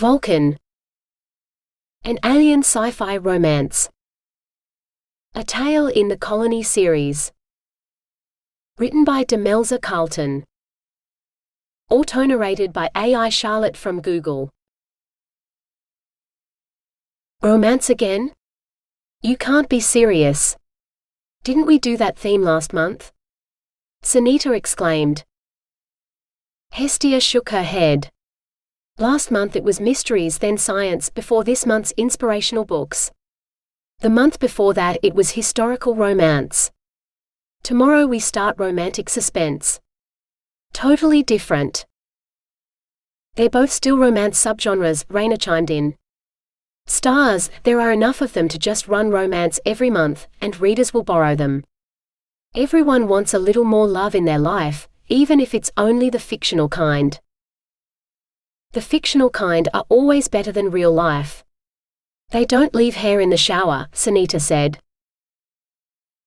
Vulcan. An alien sci-fi romance. A Tale in the Colony series. Written by Demelza Carlton. Autonarrated by AI Charlotte from Google. Romance again? You can't be serious. Didn't we do that theme last month? Sunita exclaimed. Hestia shook her head. Last month it was mysteries, then science, before this month's inspirational books. The month before that it was historical romance. Tomorrow we start romantic suspense. Totally different. They're both still romance subgenres, Raina chimed in. Stars, there are enough of them to just run romance every month, and readers will borrow them. Everyone wants a little more love in their life, even if it's only the fictional kind. The fictional kind are always better than real life. They don't leave hair in the shower, Sunita said.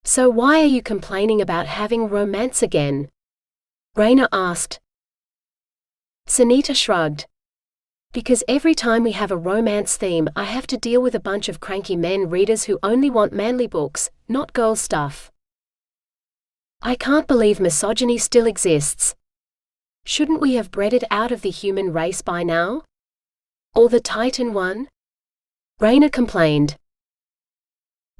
So why are you complaining about having romance again? Raina asked. Sunita shrugged. Because every time we have a romance theme I have to deal with a bunch of cranky men readers who only want manly books, not girl stuff. I can't believe misogyny still exists. Shouldn't we have bred it out of the human race by now? Or the Titan one? Raina complained.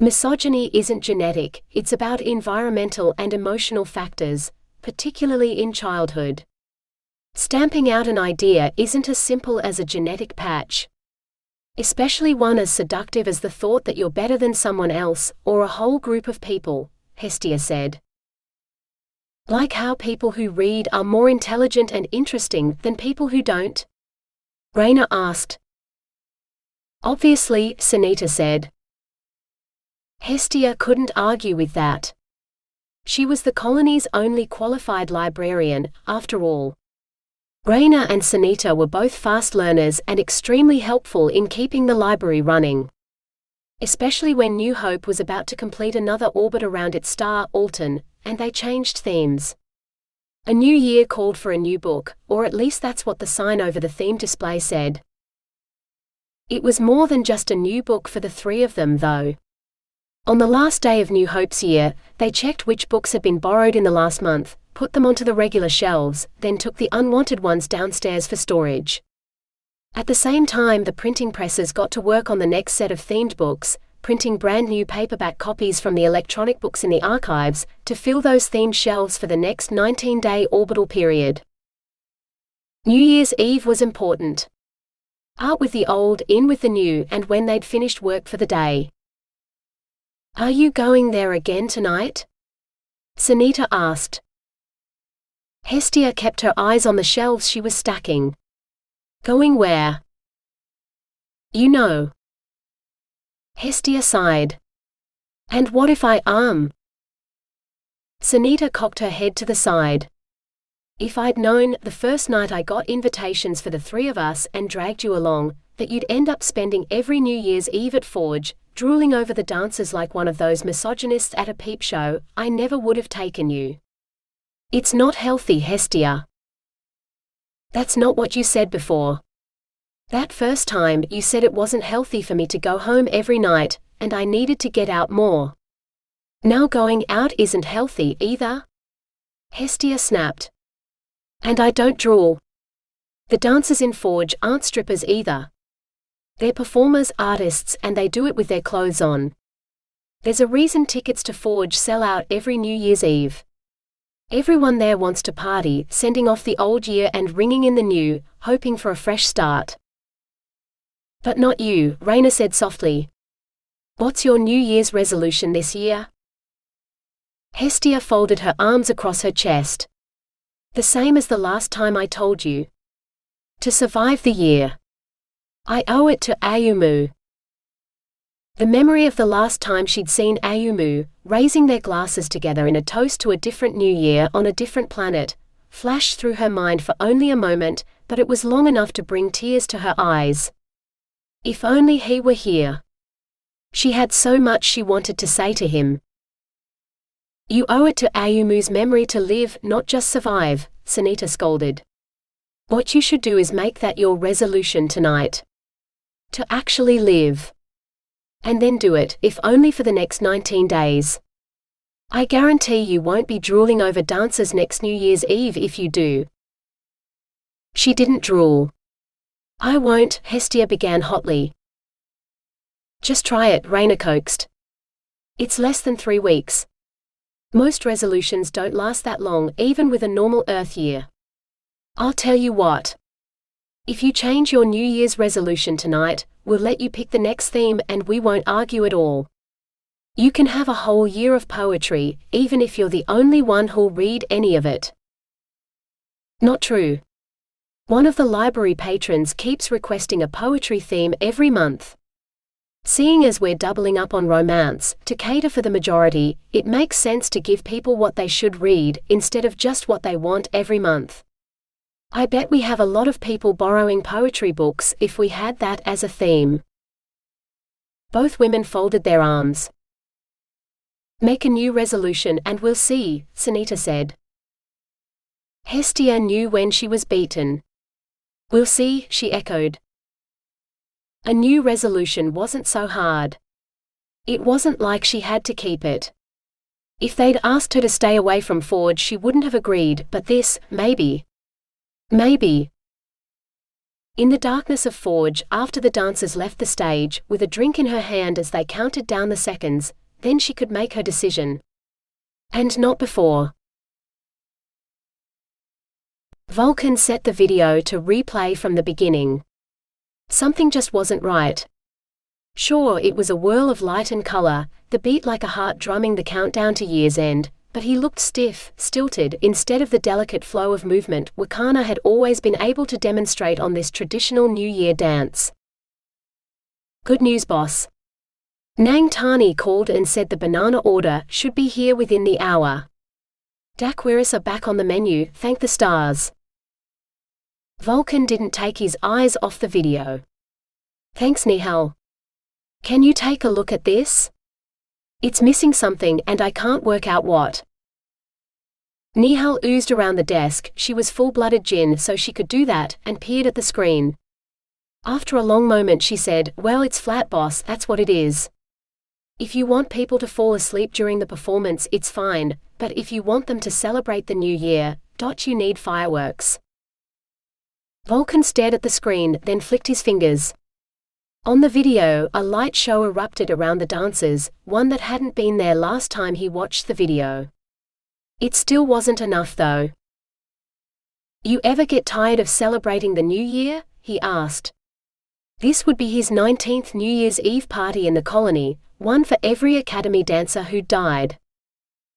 Misogyny isn't genetic, it's about environmental and emotional factors, particularly in childhood. Stamping out an idea isn't as simple as a genetic patch. Especially one as seductive as the thought that you're better than someone else, or a whole group of people, Hestia said. Like how people who read are more intelligent and interesting than people who don't? Raina asked. Obviously, Sunita said. Hestia couldn't argue with that. She was the colony's only qualified librarian, after all. Raina and Sunita were both fast learners and extremely helpful in keeping the library running. Especially when New Hope was about to complete another orbit around its star, Alton, and they changed themes. A new year called for a new book, or at least that's what the sign over the theme display said. It was more than just a new book for the three of them, though. On the last day of New Hope's year, they checked which books had been borrowed in the last month, put them onto the regular shelves, then took the unwanted ones downstairs for storage. At the same time, the printing presses got to work on the next set of themed books, printing brand new paperback copies from the electronic books in the archives, to fill those themed shelves for the next 19-day orbital period. New Year's Eve was important. Out with the old, in with the new, and when they'd finished work for the day. Are you going there again tonight? Sunita asked. Hestia kept her eyes on the shelves she was stacking. Going where? You know. Hestia sighed. And what if I Sunita cocked her head to the side. If I'd known, the first night I got invitations for the three of us and dragged you along, that you'd end up spending every New Year's Eve at Forge, drooling over the dancers like one of those misogynists at a peep show, I never would have taken you. It's not healthy, Hestia. That's not what you said before. That first time, you said it wasn't healthy for me to go home every night, and I needed to get out more. Now going out isn't healthy either? Hestia snapped. And I don't drool. The dancers in Forge aren't strippers either. They're performers, artists, and they do it with their clothes on. There's a reason tickets to Forge sell out every New Year's Eve. Everyone there wants to party, sending off the old year and ringing in the new, hoping for a fresh start. But not you, Raina said softly. What's your New Year's resolution this year? Hestia folded her arms across her chest. The same as the last time I told you. To survive the year. I owe it to Ayumu. The memory of the last time she'd seen Ayumu, raising their glasses together in a toast to a different new year on a different planet, flashed through her mind for only a moment, but it was long enough to bring tears to her eyes. If only he were here. She had so much she wanted to say to him. You owe it to Ayumu's memory to live, not just survive, Sunita scolded. What you should do is make that your resolution tonight. To actually live. And then do it, if only for the next 19 days. I guarantee you won't be drooling over dances next New Year's Eve if you do. She didn't drool. I won't, Hestia began hotly. Just try it, Raina coaxed. It's less than 3 weeks. Most resolutions don't last that long, even with a normal Earth year. I'll tell you what. If you change your New Year's resolution tonight, we'll let you pick the next theme and we won't argue at all. You can have a whole year of poetry, even if you're the only one who'll read any of it. Not true. One of the library patrons keeps requesting a poetry theme every month. Seeing as we're doubling up on romance, to cater for the majority, it makes sense to give people what they should read, instead of just what they want every month. I bet we have a lot of people borrowing poetry books if we had that as a theme. Both women folded their arms. Make a new resolution and we'll see, Sunita said. Hestia knew when she was beaten. We'll see, she echoed. A new resolution wasn't so hard. It wasn't like she had to keep it. If they'd asked her to stay away from Forge, she wouldn't have agreed, but this, maybe. Maybe. In the darkness of Forge, after the dancers left the stage, with a drink in her hand as they counted down the seconds, then she could make her decision. And not before. Vulcan set the video to replay from the beginning. Something just wasn't right. Sure, it was a whirl of light and color, the beat like a heart drumming the countdown to year's end, but he looked stiff, stilted, instead of the delicate flow of movement Wakana had always been able to demonstrate on this traditional New Year dance. Good news, boss. Nang Tani called and said the banana order should be here within the hour. Dakwiris are back on the menu, thank the stars. Vulcan didn't take his eyes off the video. Thanks, Nihal. Can you take a look at this? It's missing something and I can't work out what. Nihal oozed around the desk, she was full-blooded Jinn so she could do that, and peered at the screen. After a long moment she said, well, it's flat, boss, that's what it is. If you want people to fall asleep during the performance, it's fine, but if you want them to celebrate the new year, you need fireworks. Vulcan stared at the screen, then flicked his fingers. On the video, a light show erupted around the dancers, one that hadn't been there last time he watched the video. It still wasn't enough though. You ever get tired of celebrating the new year? He asked. This would be his 19th New Year's Eve party in the colony, one for every academy dancer who'd died.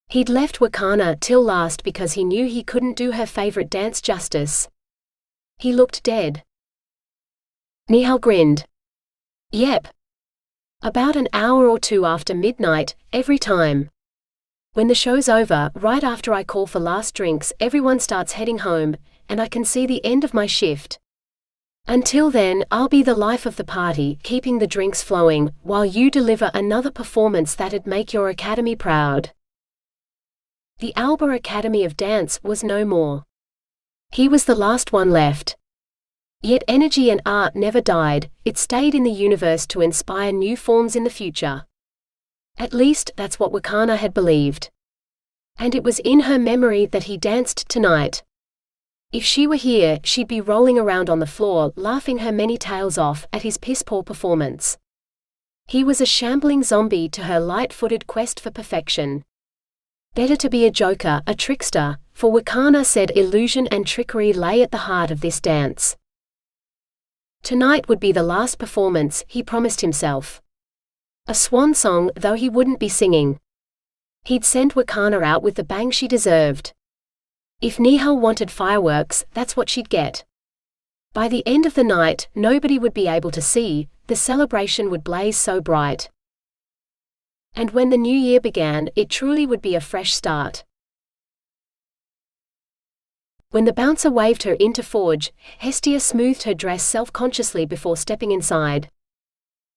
He'd left Wakana till last because he knew he couldn't do her favorite dance justice. He looked dead. Nihal grinned. Yep. About an hour or two after midnight, every time. When the show's over, right after I call for last drinks, everyone starts heading home, and I can see the end of my shift. Until then, I'll be the life of the party, keeping the drinks flowing, while you deliver another performance that'd make your academy proud. The Alba Academy of Dance was no more. He was the last one left. Yet energy and art never died, it stayed in the universe to inspire new forms in the future. At least, that's what Wakana had believed. And it was in her memory that he danced tonight. If she were here, she'd be rolling around on the floor, laughing her many tails off at his piss-poor performance. He was a shambling zombie to her light-footed quest for perfection. Better to be a joker, a trickster, for Wakana said illusion and trickery lay at the heart of this dance. Tonight would be the last performance, he promised himself. A swan song, though he wouldn't be singing. He'd send Wakana out with the bang she deserved. If Nihal wanted fireworks, that's what she'd get. By the end of the night, nobody would be able to see, the celebration would blaze so bright. And when the new year began, it truly would be a fresh start. When the bouncer waved her into Forge, Hestia smoothed her dress self-consciously before stepping inside.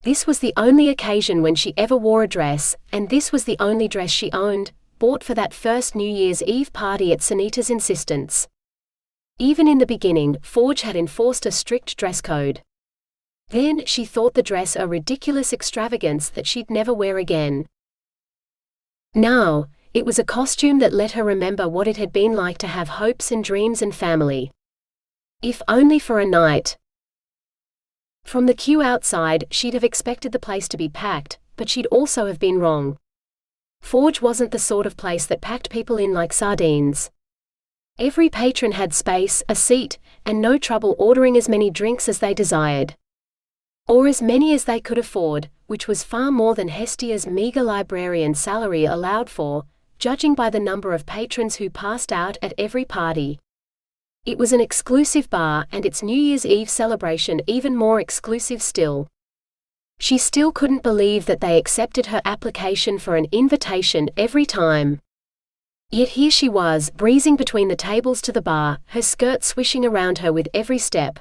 This was the only occasion when she ever wore a dress, and this was the only dress she owned, bought for that first New Year's Eve party at Sunita's insistence. Even in the beginning, Forge had enforced a strict dress code. Then, she thought the dress a ridiculous extravagance that she'd never wear again. Now, it was a costume that let her remember what it had been like to have hopes and dreams and family. If only for a night. From the queue outside, she'd have expected the place to be packed, but she'd also have been wrong. Forge wasn't the sort of place that packed people in like sardines. Every patron had space, a seat, and no trouble ordering as many drinks as they desired. Or as many as they could afford, which was far more than Hestia's meager librarian salary allowed for, judging by the number of patrons who passed out at every party. It was an exclusive bar, and its New Year's Eve celebration even more exclusive still. She still couldn't believe that they accepted her application for an invitation every time. Yet here she was, breezing between the tables to the bar, her skirt swishing around her with every step.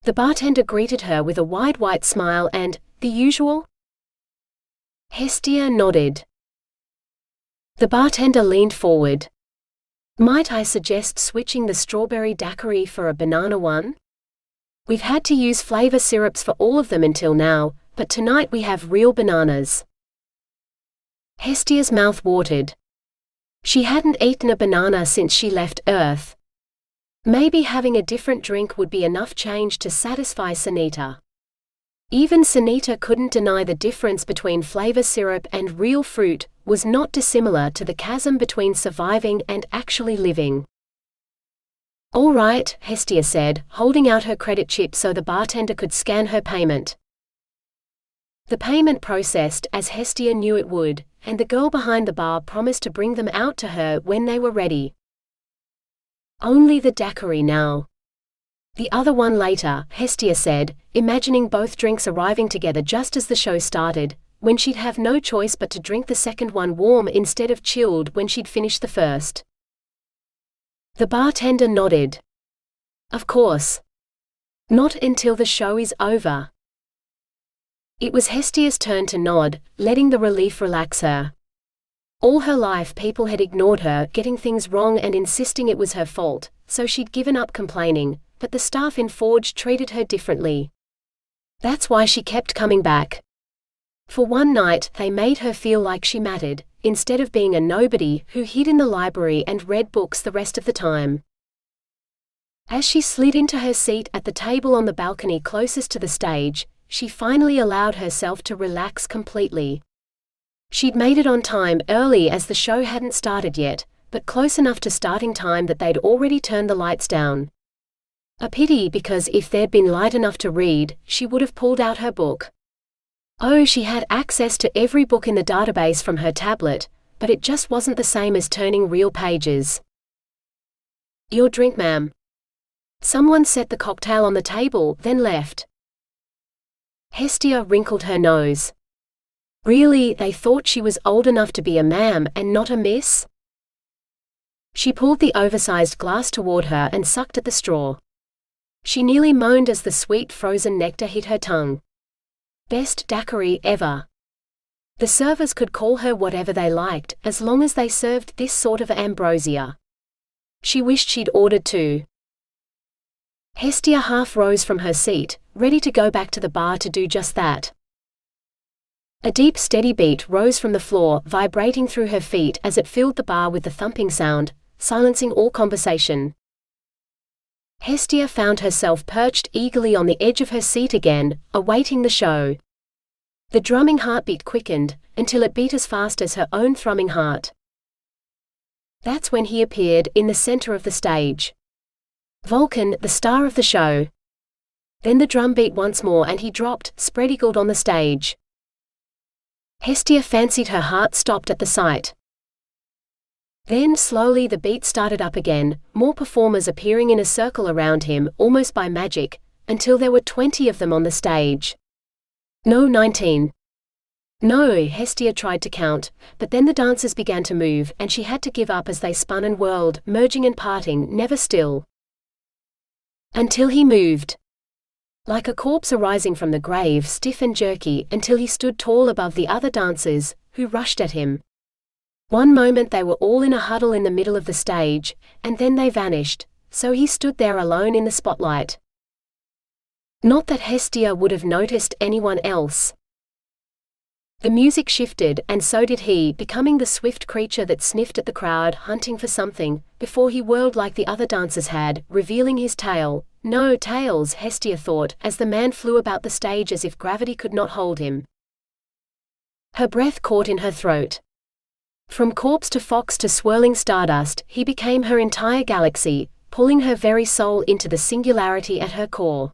The bartender greeted her with a wide white smile and, "The usual?" Hestia nodded. The bartender leaned forward. "Might I suggest switching the strawberry daiquiri for a banana one? We've had to use flavor syrups for all of them until now, but tonight we have real bananas." Hestia's mouth watered. She hadn't eaten a banana since she left Earth. Maybe having a different drink would be enough change to satisfy Sunita. Even Sunita couldn't deny the difference between flavor syrup and real fruit was not dissimilar to the chasm between surviving and actually living. "All right," Hestia said, holding out her credit chip so the bartender could scan her payment. The payment processed as Hestia knew it would, and the girl behind the bar promised to bring them out to her when they were ready. "Only the daiquiri now. The other one later," Hestia said, imagining both drinks arriving together just as the show started, when she'd have no choice but to drink the second one warm instead of chilled when she'd finished the first. The bartender nodded. "Of course. Not until the show is over." It was Hestia's turn to nod, letting the relief relax her. All her life people had ignored her, getting things wrong and insisting it was her fault, so she'd given up complaining, but the staff in Forge treated her differently. That's why she kept coming back. For one night, they made her feel like she mattered, instead of being a nobody who hid in the library and read books the rest of the time. As she slid into her seat at the table on the balcony closest to the stage, she finally allowed herself to relax completely. She'd made it on time early as the show hadn't started yet, but close enough to starting time that they'd already turned the lights down. A pity, because if there'd been light enough to read, she would have pulled out her book. Oh, she had access to every book in the database from her tablet, but it just wasn't the same as turning real pages. "Your drink, ma'am." Someone set the cocktail on the table, then left. Hestia wrinkled her nose. Really, they thought she was old enough to be a ma'am and not a miss? She pulled the oversized glass toward her and sucked at the straw. She nearly moaned as the sweet frozen nectar hit her tongue. Best daiquiri ever. The servers could call her whatever they liked, as long as they served this sort of ambrosia. She wished she'd ordered two. Hestia half rose from her seat, ready to go back to the bar to do just that. A deep, steady beat rose from the floor, vibrating through her feet as it filled the bar with the thumping sound, silencing all conversation. Hestia found herself perched eagerly on the edge of her seat again, awaiting the show. The drumming heartbeat quickened, until it beat as fast as her own thrumming heart. That's when he appeared, in the center of the stage. Vulcan, the star of the show. Then the drum beat once more and he dropped, spread-eagled on the stage. Hestia fancied her heart stopped at the sight. Then slowly the beat started up again, more performers appearing in a circle around him, almost by magic, until there were 20 of them on the stage. No, 19. No, Hestia tried to count, but then the dancers began to move and she had to give up as they spun and whirled, merging and parting, never still. Until he moved. Like a corpse arising from the grave, stiff and jerky, until he stood tall above the other dancers, who rushed at him. One moment they were all in a huddle in the middle of the stage, and then they vanished, so he stood there alone in the spotlight. Not that Hestia would have noticed anyone else. The music shifted, and so did he, becoming the swift creature that sniffed at the crowd, hunting for something, before he whirled like the other dancers had, revealing his tail. No tails, Hestia thought, as the man flew about the stage as if gravity could not hold him. Her breath caught in her throat. From corpse to fox to swirling stardust, he became her entire galaxy, pulling her very soul into the singularity at her core.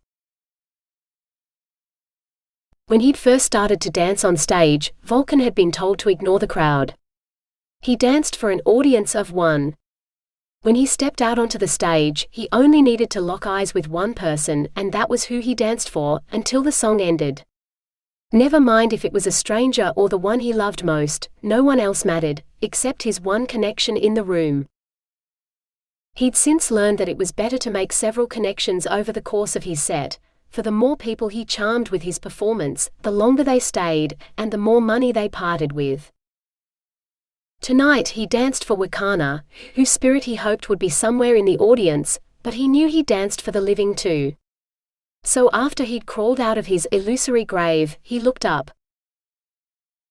When he'd first started to dance on stage, Vulcan had been told to ignore the crowd. He danced for an audience of one. When he stepped out onto the stage, he only needed to lock eyes with one person, and that was who he danced for, until the song ended. Never mind if it was a stranger or the one he loved most, no one else mattered, except his one connection in the room. He'd since learned that it was better to make several connections over the course of his set, for the more people he charmed with his performance, the longer they stayed, and the more money they parted with. Tonight he danced for Wakana, whose spirit he hoped would be somewhere in the audience, but he knew he danced for the living too. So after he'd crawled out of his illusory grave, he looked up.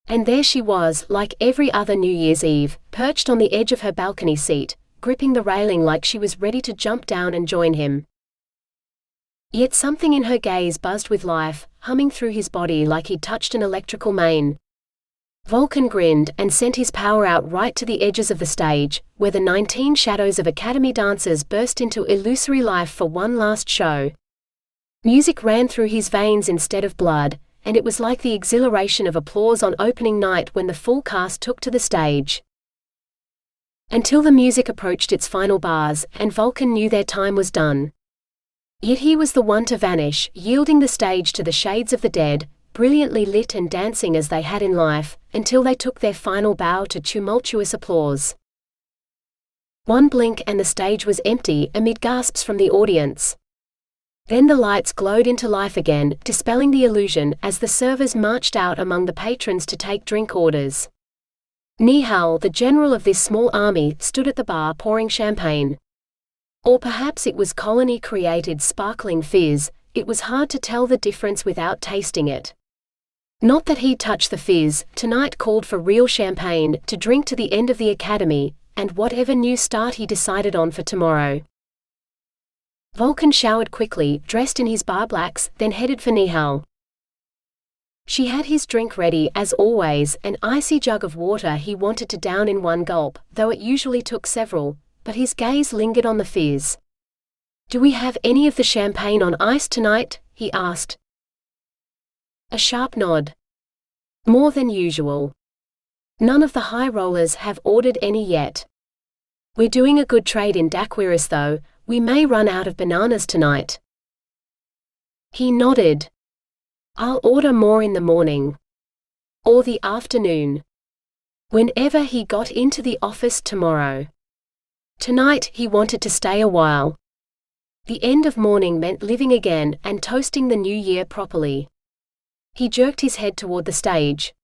And there she was, like every other New Year's Eve, perched on the edge of her balcony seat, gripping the railing like she was ready to jump down and join him. Yet something in her gaze buzzed with life, humming through his body like he'd touched an electrical main. Vulcan grinned and sent his power out right to the edges of the stage, where the 19 shadows of Academy dancers burst into illusory life for one last show. Music ran through his veins instead of blood, and it was like the exhilaration of applause on opening night when the full cast took to the stage. Until the music approached its final bars, and Vulcan knew their time was done. Yet he was the one to vanish, yielding the stage to the shades of the dead, brilliantly lit and dancing as they had in life, until they took their final bow to tumultuous applause. One blink and the stage was empty, amid gasps from the audience. Then the lights glowed into life again, dispelling the illusion, as the servers marched out among the patrons to take drink orders. Nihal, the general of this small army, stood at the bar pouring champagne. Or perhaps it was colony-created sparkling fizz, it was hard to tell the difference without tasting it. Not that he'd touch the fizz, tonight called for real champagne, to drink to the end of the academy, and whatever new start he decided on for tomorrow. Vulcan showered quickly, dressed in his bar blacks, then headed for Nihal. She had his drink ready, as always, an icy jug of water he wanted to down in one gulp, though it usually took several, but his gaze lingered on the fizz. "Do we have any of the champagne on ice tonight?" he asked. A sharp nod. "More than usual. None of the high rollers have ordered any yet. We're doing a good trade in Daquiris though, we may run out of bananas tonight." He nodded. "I'll order more in the morning. Or the afternoon. Whenever he got into the office tomorrow." Tonight he wanted to stay a while. The end of morning meant living again and toasting the new year properly. He jerked his head toward the stage.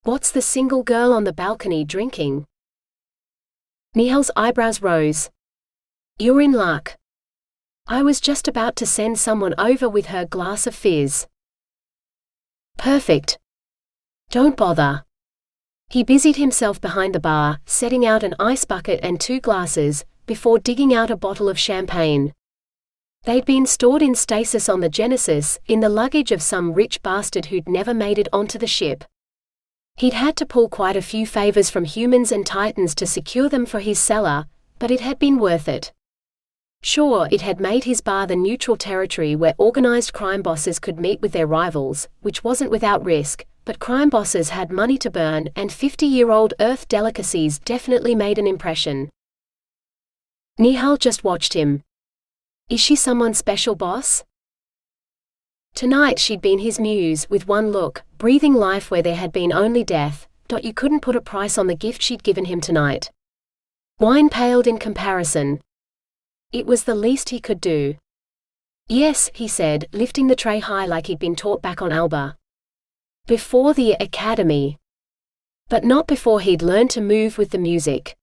"What's the single girl on the balcony drinking?" Nihal's eyebrows rose. "You're in luck. I was just about to send someone over with her glass of fizz." "Perfect. Don't bother." He busied himself behind the bar, setting out an ice bucket and 2 glasses, before digging out a bottle of champagne. They'd been stored in stasis on the Genesis, in the luggage of some rich bastard who'd never made it onto the ship. He'd had to pull quite a few favors from humans and titans to secure them for his cellar, but it had been worth it. Sure, it had made his bar the neutral territory where organized crime bosses could meet with their rivals, which wasn't without risk, but crime bosses had money to burn, and 50-year-old Earth delicacies definitely made an impression. Nihal just watched him. Is she someone special, boss? Tonight she'd been his muse, with one look, breathing life where there had been only death. You couldn't put a price on the gift she'd given him tonight. Wine paled in comparison. It was the least he could do. "Yes," he said, lifting the tray high like he'd been taught back on Alba. "Before the academy. But not before he'd learned to move with the music."